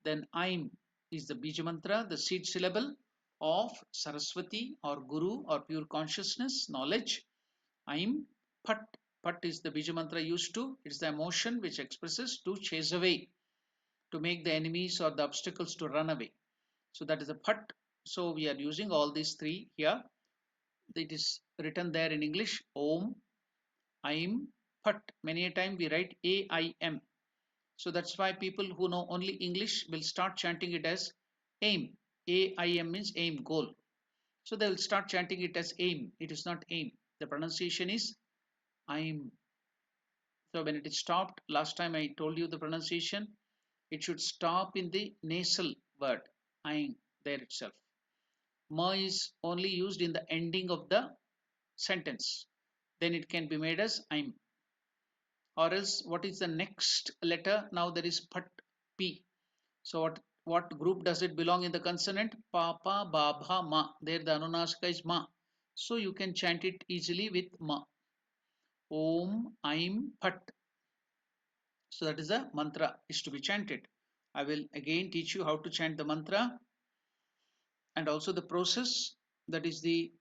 Then Aim is the Bija mantra, the seed syllable of Saraswati or Guru or pure consciousness, knowledge. Aim, Pat. Pat is the Bija mantra used to, it's the emotion which expresses to chase away, to make the enemies or the obstacles to run away. So that is a Pat. So we are using all these three here. It is written there in English Om, Aim, Phat. Many a time we write AIM. So that's why people who know only English will start chanting it as aim. AIM means aim, goal. So they will start chanting it as aim. It is not aim. The pronunciation is Aim. So when it is stopped, last time I told you the pronunciation, it should stop in the nasal word Aim there itself. Ma is only used in the ending of the sentence. Then it can be made as Aim. Or else what is the next letter? Now there is Phat, P. So what group does it belong in the consonant? Papa, Baba, Ma. There the Anunashika is Ma. So you can chant it easily with Ma. Om, Aim, Phat. So that is the mantra is to be chanted. I will again teach you how to chant the mantra and also the process. That is the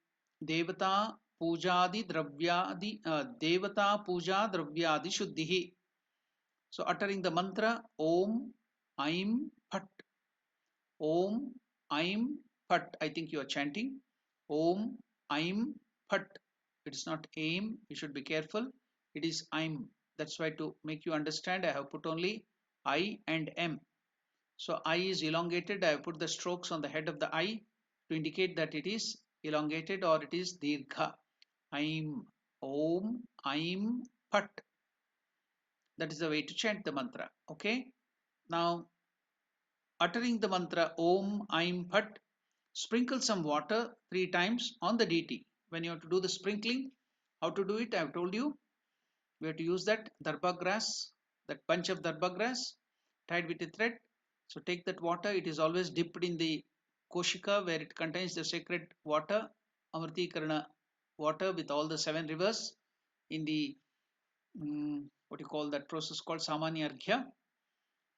Devata Pujadi Dravyadi Devata Puja Dravyadi Shuddhihi. So uttering the mantra Om Aim Phat. Om Aim Phat. I think you are chanting Om Aim Phat. It is not aim. You should be careful. It is Aim. That's why to make you understand, I have put only I and M. So I is elongated. I have put the strokes on the head of the I to indicate that it is elongated or it is Dirgha. Aim. Om Aim Phat. That is the way to chant the mantra. Okay. Now uttering the mantra Om Aim Phat, sprinkle some water 3 times on the deity. When you have to do the sprinkling, how to do it? I have told you. We have to use that darba grass, that bunch of darba grass tied with a thread. So take that water. It is always dipped in the koshika where it contains the sacred water, Amritikarana water with all the 7 rivers in the what you call that process called Samanya Arghya.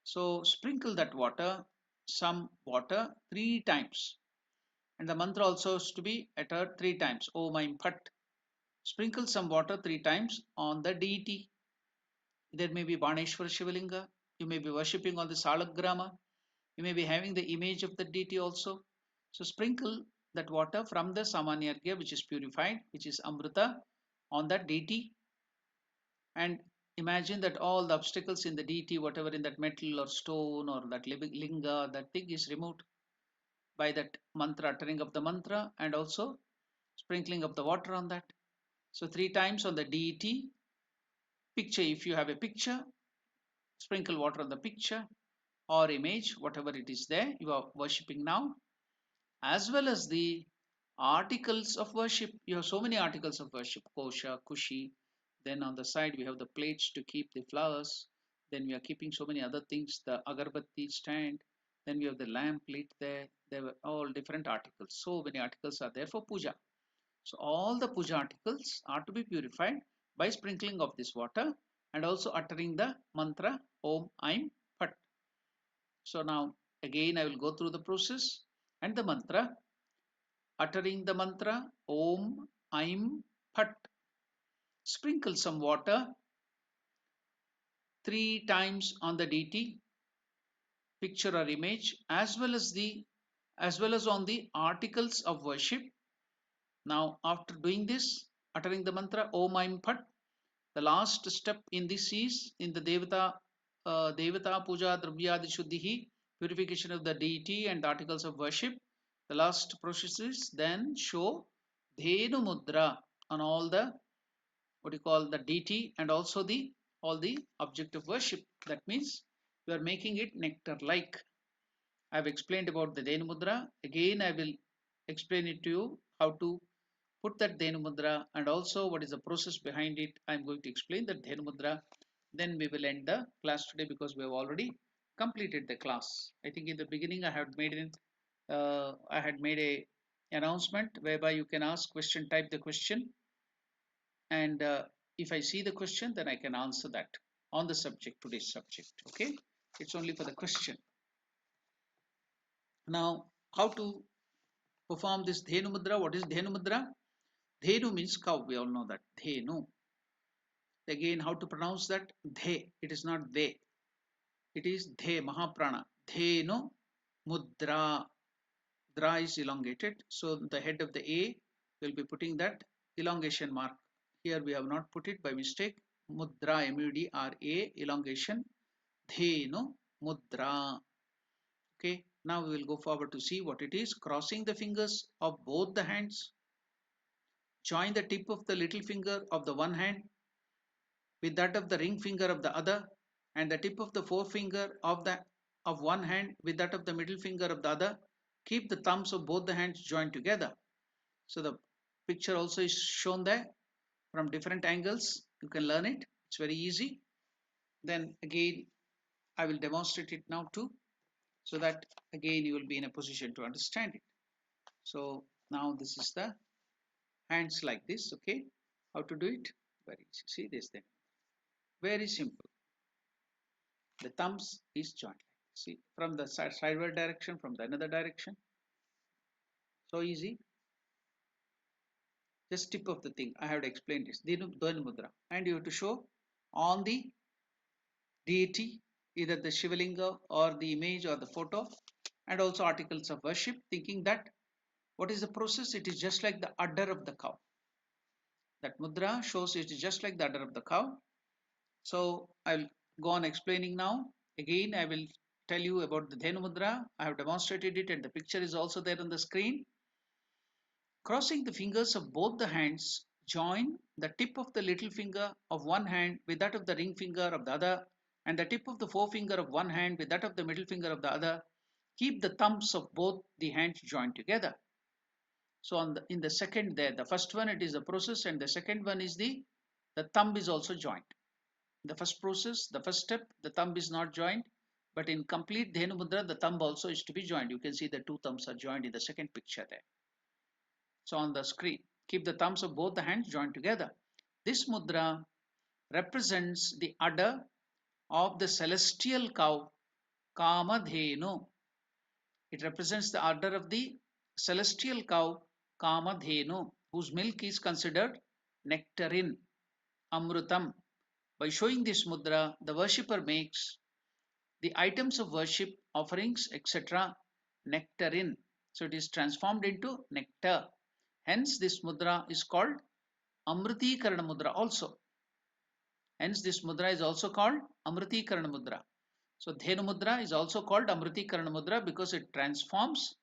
So sprinkle that water, some water 3 times. And the mantra also has to be uttered 3 times. Om Aim Phat. Sprinkle some water 3 times on the deity. There may be Baneshwar Shivalinga. You may be worshipping on the Salagrama. You may be having the image of the deity also. So sprinkle that water from the Samanyargya, which is purified, which is Amrita, on that deity. And imagine that all the obstacles in the deity, whatever in that metal or stone or that linga, that thing is removed by that mantra, uttering of the mantra, and also sprinkling of the water on that. So 3 times on the deity picture. If you have a picture, sprinkle water on the picture or image, whatever it is there you are worshipping now, as well as the articles of worship. You have so many articles of worship, kosha, kushi. Then on the side we have the plates to keep the flowers. Then we are keeping so many other things, the agarbatti stand. Then we have the lamp lit there. There were all different articles. So many articles are there for puja. So all the puja articles are to be purified by sprinkling of this water and also uttering the mantra Om Aim Phat. So now again I will go through the process and the mantra, uttering the mantra Om Aim Phat. Sprinkle some water 3 times on the deity, picture or image, as well as on the articles of worship. Now after doing this, uttering the mantra Om Aim Phat, the last step in this is in the Devata Puja Dravyadi Shuddhihi, purification of the deity and the articles of worship. The last process is then show Dhenu Mudra on all the what you call the deity and also the all the object of worship. That means you are making it nectar like. I have explained about the Dhenu Mudra. Again, I will explain it to you how to put that Dhenu Mudra and also what is the process behind it. I am going to explain that Dhenu Mudra. Then we will end the class today because we have already completed the class. I think in the beginning I had made a announcement whereby you can ask question, type the question, and if I see the question, then I can answer that on the subject, today's subject. Okay, it's only for the question. Now, how to perform this Dhenu Mudra? What is Dhenu Mudra? Dhenu means cow. We all know that. Dhenu. Again, how to pronounce that? Dhe. It is not they. It is The Mahaprana. Dhenu Mudra. Dra is elongated. So the head of the A will be putting that elongation mark. Here we have not put it by mistake. Mudra, M-U-D-R-A, elongation. Dhenu Mudra. Okay. Now we will go forward to see what it is. Crossing the fingers of both the hands. Join the tip of the little finger of the one hand with that of the ring finger of the other, and the tip of the forefinger of one hand with that of the middle finger of the other. Keep the thumbs of both the hands joined together. So the picture also is shown there from different angles. You can learn it. It's very easy. Then again, I will demonstrate it now too, so that again you will be in a position to understand it. So now this is the hands like this. Okay, how to do it? Very easy. See this thing. Very simple. The thumbs is joined. See, from the sideward direction, from the another direction. So easy. Just tip of the thing. I have to explain this. Dhenu Mudra. And you have to show on the deity, either the Shivalinga or the image or the photo, and also articles of worship, thinking that what is the process? It is just like the udder of the cow. That mudra shows it is just like the udder of the cow. So I'll go on explaining now. Again, I will tell you about the Dhenu Mudra. I have demonstrated it and the picture is also there on the screen. Crossing the fingers of both the hands, join the tip of the little finger of one hand with that of the ring finger of the other, and the tip of the forefinger of one hand with that of the middle finger of the other. Keep the thumbs of both the hands joined together. So in the second there, the first one it is the process, and the second one is the thumb is also joined. The first process, the first step, the thumb is not joined, but in complete Dhenu Mudra, the thumb also is to be joined. You can see the two thumbs are joined in the second picture there. So on the screen, keep the thumbs of both the hands joined together. This mudra represents the udder of the celestial cow Kamadhenu. It represents the udder of the celestial cow Kamadhenu, whose milk is considered nectarine, Amrutam. By showing this mudra, the worshipper makes the items of worship, offerings, etc. nectarine. So it is transformed into nectar. Hence, this mudra is called Amrutikarana mudra also. Hence, this mudra is also called Amrutikarana mudra. So, Dhenu mudra is also called Amrutikarana mudra because it transforms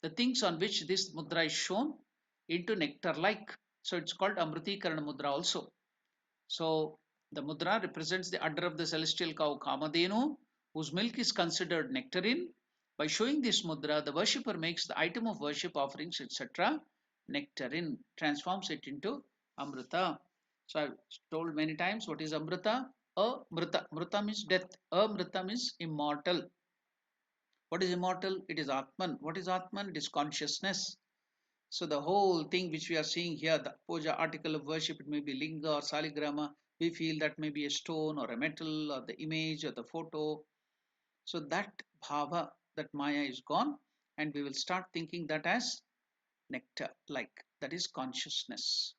the things on which this mudra is shown into nectar like. So, it's called Amrutikarana mudra also. So, the mudra represents the udder of the celestial cow Kamadhenu, whose milk is considered nectarine. By showing this mudra, the worshipper makes the item of worship, offerings, etc. nectarine, transforms it into Amrita. So I've told many times what is Amrita. Amrita. Mrita means death. Amrita means immortal. What is immortal? It is Atman. What is Atman? It is consciousness. So the whole thing which we are seeing here, the puja article of worship, it may be linga or saligrama, we feel that may be a stone or a metal or the image or the photo. So that bhava, that maya is gone, and we will start thinking that as nectar, like that is consciousness.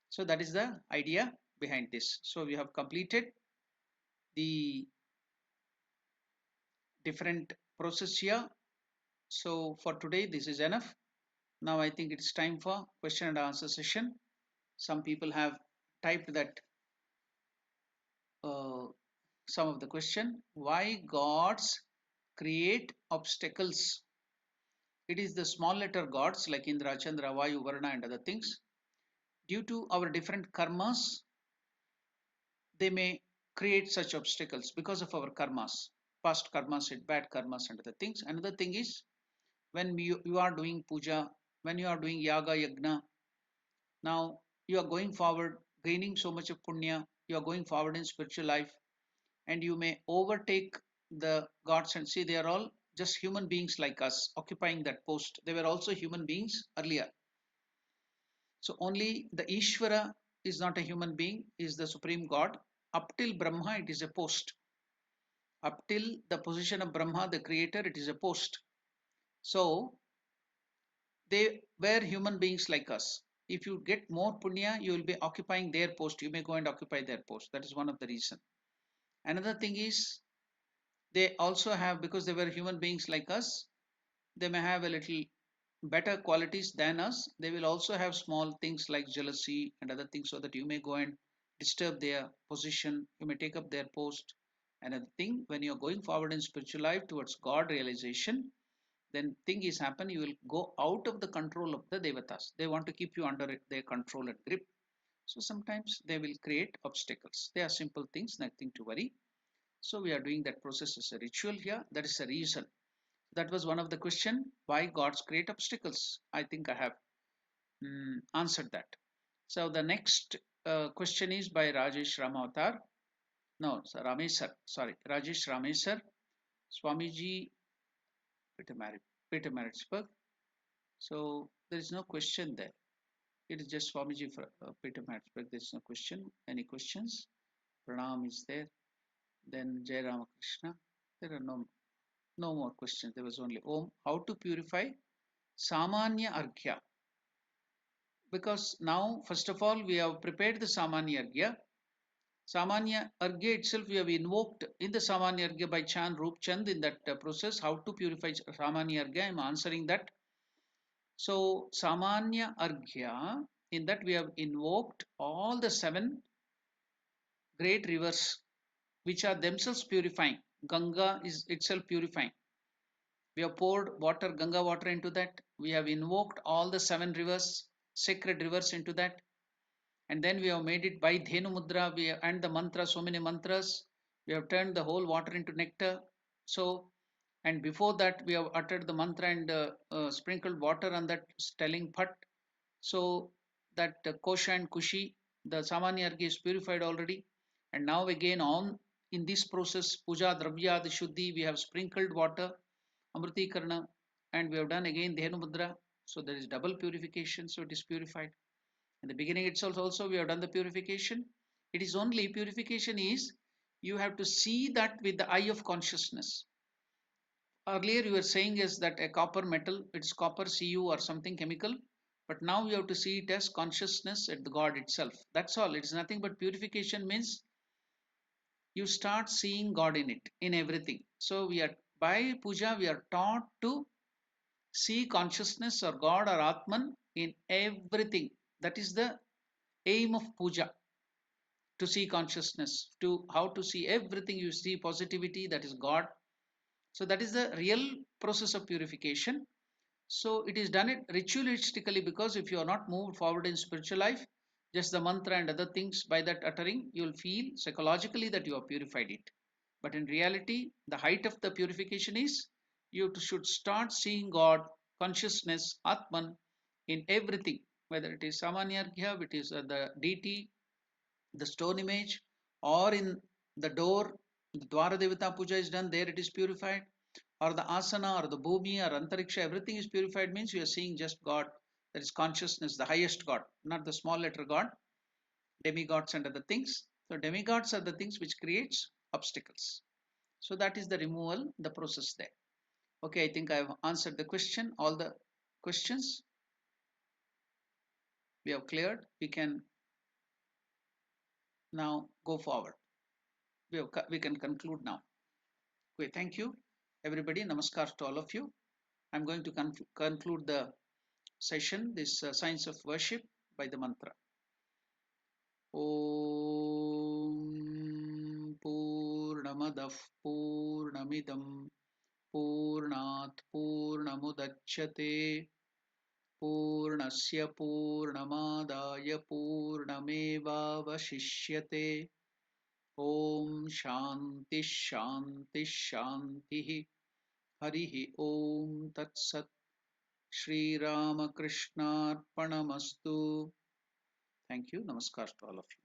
So that is the idea behind this. So we have completed the different process here. So for today, this is enough. Now I think it's time for question and answer session. Some people have typed that uh, some of the question, why gods create obstacles? It is the small letter gods like Indra, Chandra, Vayu, Varna and other things. Due to our different karmas, they may create such obstacles because of our karmas, past karmas and bad karmas and other things. Another thing is, when you are doing puja, when you are doing yaga yagna, now you are going forward, gaining so much of punya, you are going forward in spiritual life, and you may overtake the gods and see they are all just human beings like us occupying that post. They were also human beings earlier. So only the Ishvara is not a human being, is the supreme God. Up till Brahma, it is a post. Up till the position of Brahma, the creator, it is a post. So they were human beings like us. If you get more punya, you will be occupying their post. You may go and occupy their post. That is one of the reason. Another thing is, they also have, because they were human beings like us, they may have a little better qualities than us. They will also have small things like jealousy and other things, so that you may go and disturb their position, you may take up their post. Another thing, when you are going forward in spiritual life towards God realization, then thing is happen, you will go out of the control of the devatas. They want to keep you under their control and grip. So sometimes they will create obstacles. They are simple things, nothing to worry. So we are doing that process as a ritual here. That is the reason. That was one of the question, why gods create obstacles. I think I have answered that. So the next question is by Rajesh Ramavatar. No, sir, Ramesar. Sorry, Rajesh Ramesar. Swamiji Peter Maritzburg. So there is no question there. It is just Swamiji for Peter Maritzburg. There is no question. Any questions? Pranam is there. Then Jai Ramakrishna. There are no more questions. There was only Om. How to purify Samanya Arghya? Because now, first of all, we have prepared the Samanya Arghya. Samanya Arghya itself, we have invoked in the Samanya Arghya by Chan Roop Chand in that process. How to purify Samanya Arghya? I am answering that. So, Samanya Arghya, in that we have invoked all the 7 great rivers which are themselves purifying. Ganga is itself purifying. We have poured water, Ganga water into that. We have invoked all the 7 rivers, sacred rivers into that. And then we have made it by Dhenu Mudra and the mantra, so many mantras. We have turned the whole water into nectar. So, and before that, we have uttered the mantra and sprinkled water on that telling phat. So that Kosha and Kushi, the Samanya Arghya is purified already. And now again on in this process, Puja Dravya, the Shuddhi, we have sprinkled water, Amrutikarna, and we have done again Dhenu Mudra. So there is double purification, so it is purified. In the beginning itself also we have done the purification. It is only purification is, you have to see that with the eye of consciousness. Earlier you were saying is that a copper metal, it's copper Cu or something chemical, but now you have to see it as consciousness at the God itself. That's all. It's nothing but purification means you start seeing God in it, in everything. So we are, by puja we are taught to see consciousness or God or Atman in everything. That is the aim of puja, to see consciousness, to how to see everything. You see positivity, that is God. So that is the real process of purification. So it is done it ritualistically, because if you are not moved forward in spiritual life, just the mantra and other things, by that uttering you will feel psychologically that you have purified it. But in reality, the height of the purification is, you should start seeing God, consciousness, Atman in everything, whether it is Samanyarghya, it is the deity, the stone image, or in the door, the Dwara Devata puja is done, there it is purified, or the asana or the bhumi or antariksha, everything is purified means you are seeing just God, that is consciousness, the highest God, not the small letter God, demigods and other things. So demigods are the things which creates obstacles. So that is the removal, the process there. Okay, I think I have answered the question, all the questions we have cleared. We can now go forward. We can conclude now. Okay, thank you everybody. Namaskar to all of you. I'm going to conclude the session, this science of worship, by the mantra. Om Purnamadah Purnamidam Purnat Purnamudachyate Purnasya Purnamadaya Purnamevavashishyate. Om Shanti Shanti Shanti. Harihi Om Tat Sat. Shri Ramakrishnaarpanamastu. Thank you. Namaskar to all of you.